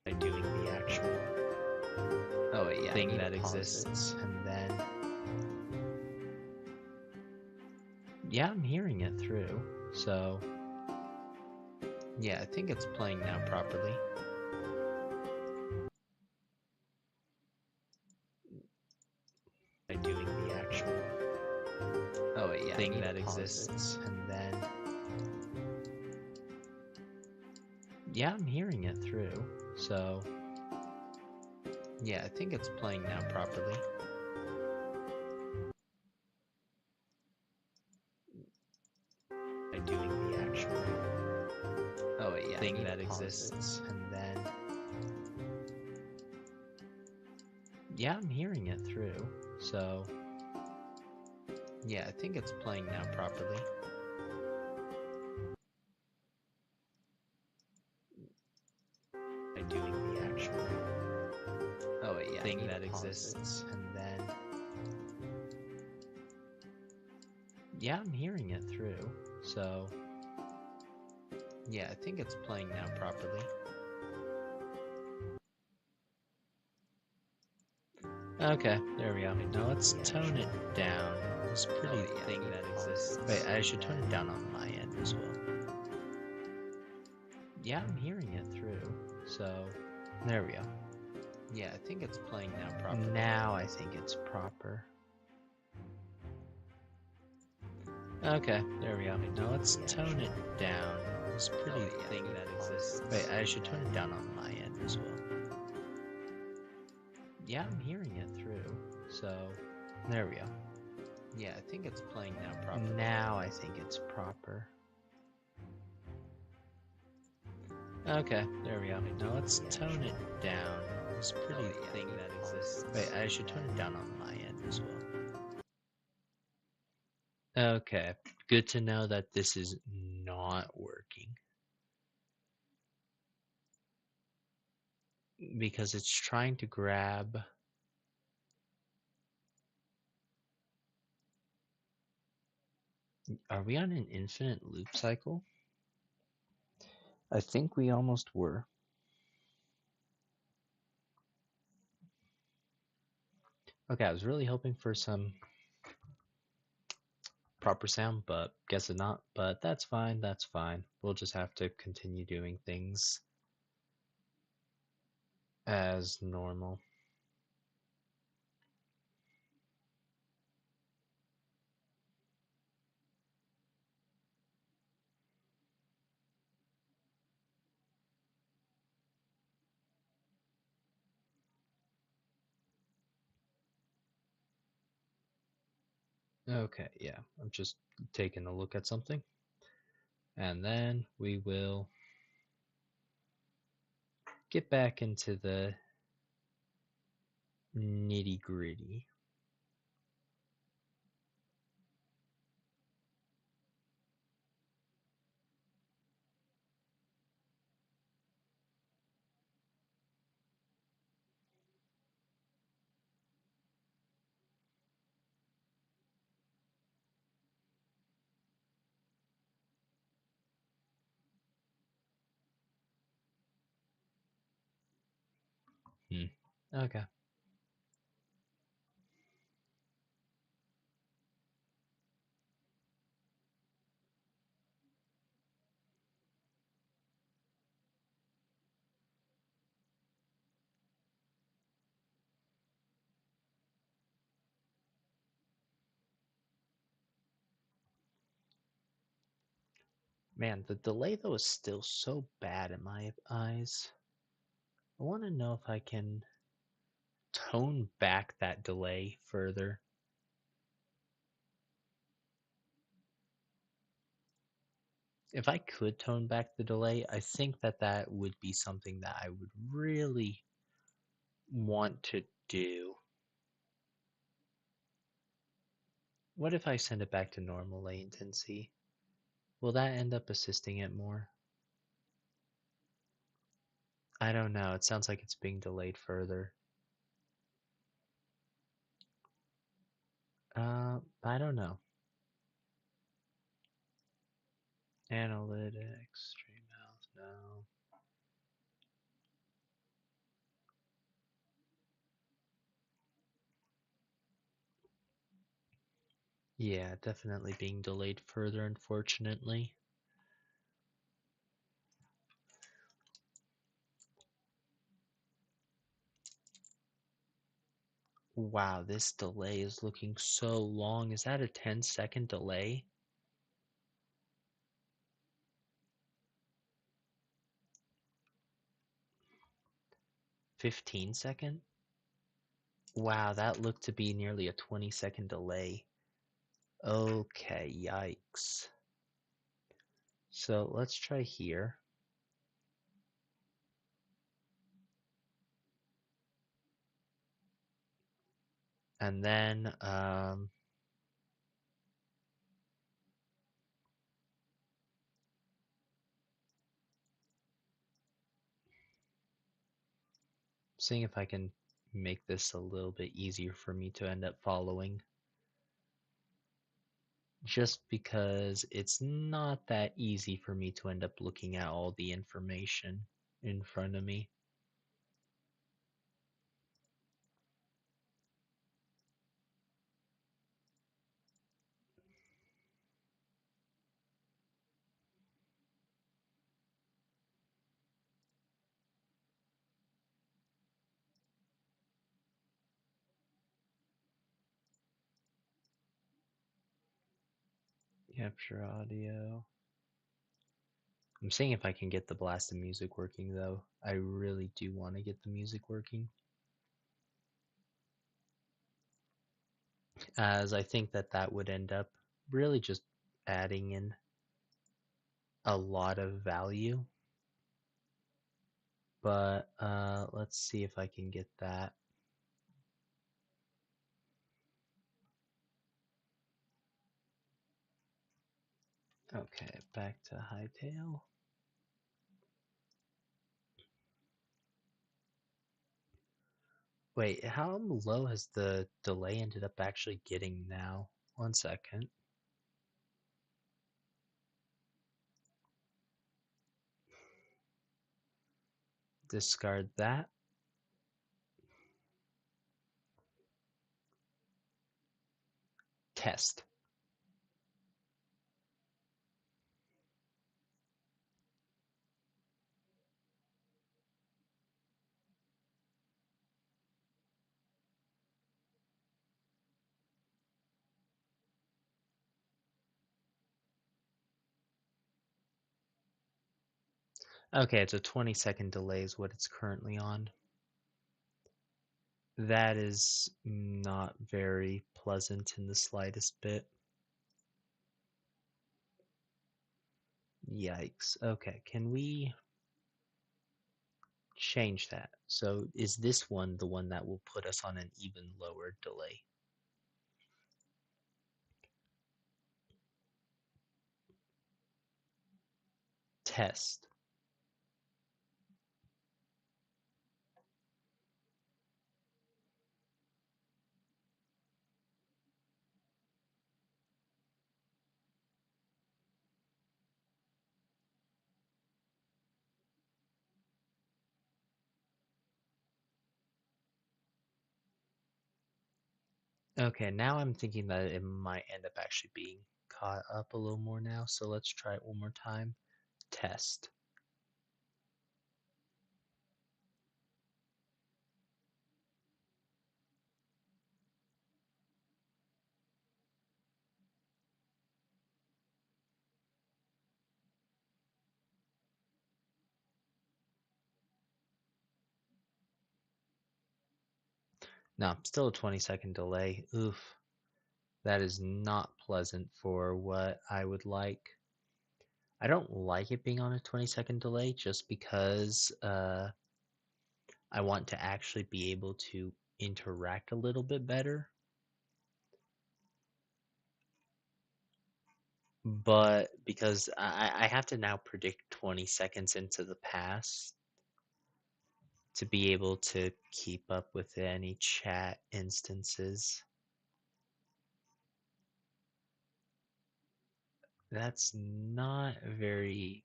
S2: By doing the actual thing that exists, and then yeah, I'm hearing it through. So yeah, I think it's playing now properly. By doing the actual thing that exists, and then yeah, I'm hearing it through. So yeah, I think it's playing now properly. By doing the actual thing that exists, and then yeah, I'm hearing it through. So yeah, I think it's playing now properly. By doing the actual thing that exists, and then yeah, I'm hearing it through. So yeah, I think it's playing now properly. Okay, there we go. Now let's tone it down. This pretty thing that exists. Wait, I should tone it down on my end as well. Yeah, I'm hearing it through. So there we go. Yeah, I think it's playing now properly. Now I think it's proper. Okay, there we go. Now let's tone it down. This pretty thing that exists. Wait, I should tone it down on my end as well. Yeah, I'm hearing it through. So there we go. Yeah, I think it's playing now properly. Now I think it's proper. Okay, there we go. Now let's tone it down. This pretty thing that exists. Wait, I should tone it down on my end as well. Okay, good to know that this is not working. Because it's trying to grab... Are we on an infinite loop cycle? I think we almost were. Okay, I was really hoping for some proper sound, but guess it not. But that's fine, that's fine. We'll just have to continue doing things as normal. Okay, yeah, I'm just taking a look at something. And then we will get back into the nitty-gritty. Okay. Man, the delay though is still so bad in my eyes. I want to know if I can tone back that delay further. If I could tone back the delay, I think that that would be something that I would really want to do. What if I send it back to normal latency? Will that end up assisting it more? I don't know. It sounds like it's being delayed further. I don't know. Analytics, stream health, no. Yeah, definitely being delayed further, unfortunately. Wow, this delay is looking so long. Is that a 10-second delay? 15-second? Wow, that looked to be nearly a 20-second delay. Okay, yikes. So let's try here. And then, seeing if I can make this a little bit easier for me to end up following. Just because it's not that easy for me to end up looking at all the information in front of me. Capture audio. I'm seeing if I can get the blasted music working though. I really do want to get the music working. As I think that that would end up really just adding in a lot of value. But let's see if I can get that. Okay, back to Hytale. Wait, how low has the delay ended up actually getting now? 1 second. Discard that. Test. Okay, it's a 20-second delay is what it's currently on. That is not very pleasant in the slightest bit. Yikes. Okay, can we change that? So is this one the one that will put us on an even lower delay? Test. Okay, now I'm thinking that it might end up actually being caught up a little more now, so let's try it one more time. Test. No, still a 20-second delay. Oof. That is not pleasant for what I would like. I don't like it being on a 20-second delay just because I want to actually be able to interact a little bit better. But because I have to now predict 20 seconds into the pass to be able to keep up with any chat instances. That's not very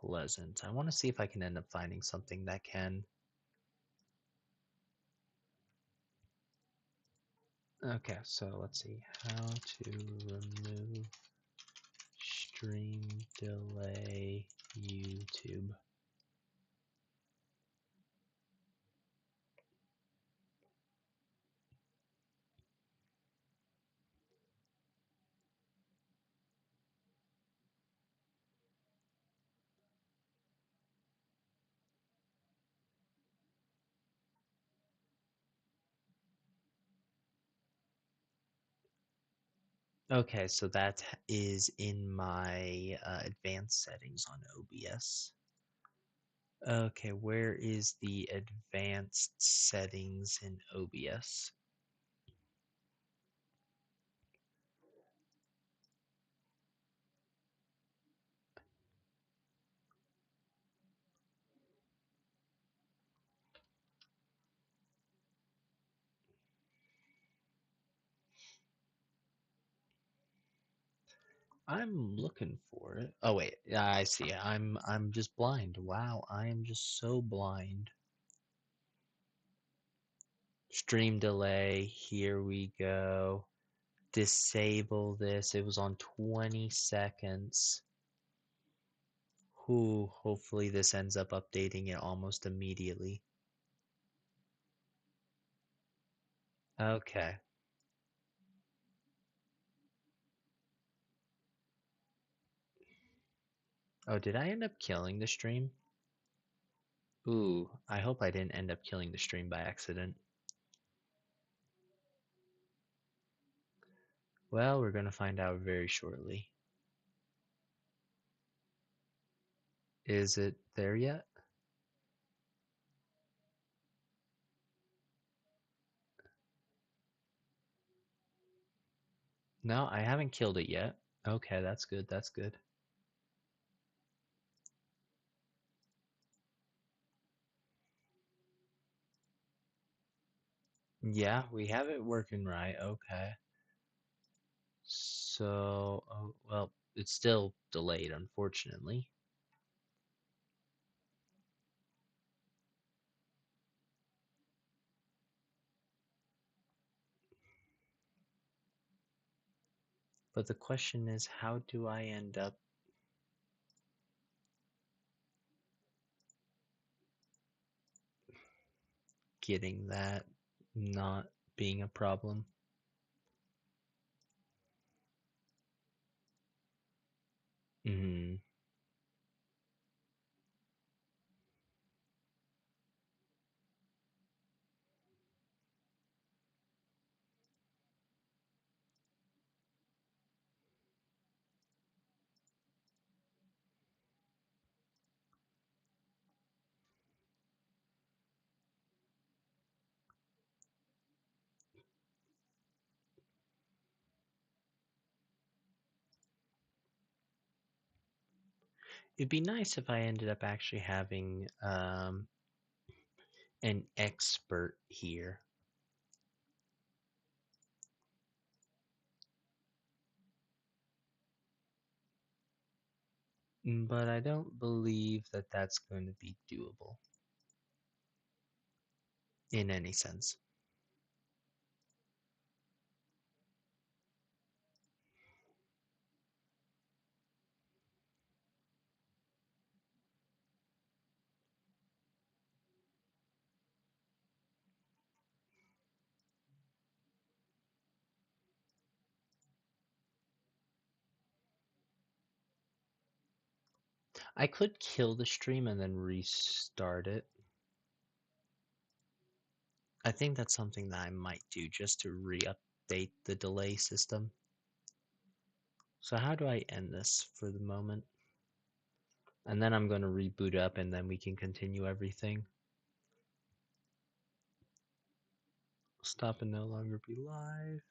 S2: pleasant. I want to see if I can end up finding something that can. Okay, so let's see. How to remove stream delay YouTube. Okay, so that is in my advanced settings on OBS. Okay, where is the advanced settings in OBS? I'm looking for it. Oh wait, yeah, I see. I'm just blind. Wow, I am just so blind. Stream delay. Here we go. Disable this. It was on 20 seconds. Whew, hopefully this ends up updating it almost immediately. Okay. Oh, did I end up killing the stream? Ooh, I hope I didn't end up killing the stream by accident. Well, we're gonna find out very shortly. Is it there yet? No, I haven't killed it yet. Okay, that's good, that's good. Yeah, we have it working right, okay. So, oh, well, it's still delayed, unfortunately. But the question is, how do I end up getting that not being a problem? Hmm. It'd be nice if I ended up actually having an expert here. But I don't believe that that's going to be doable in any sense. I could kill the stream and then restart it. I think that's something that I might do just to re-update the delay system. So how do I end this for the moment? And then I'm going to reboot up and then we can continue everything. Stop and no longer be live.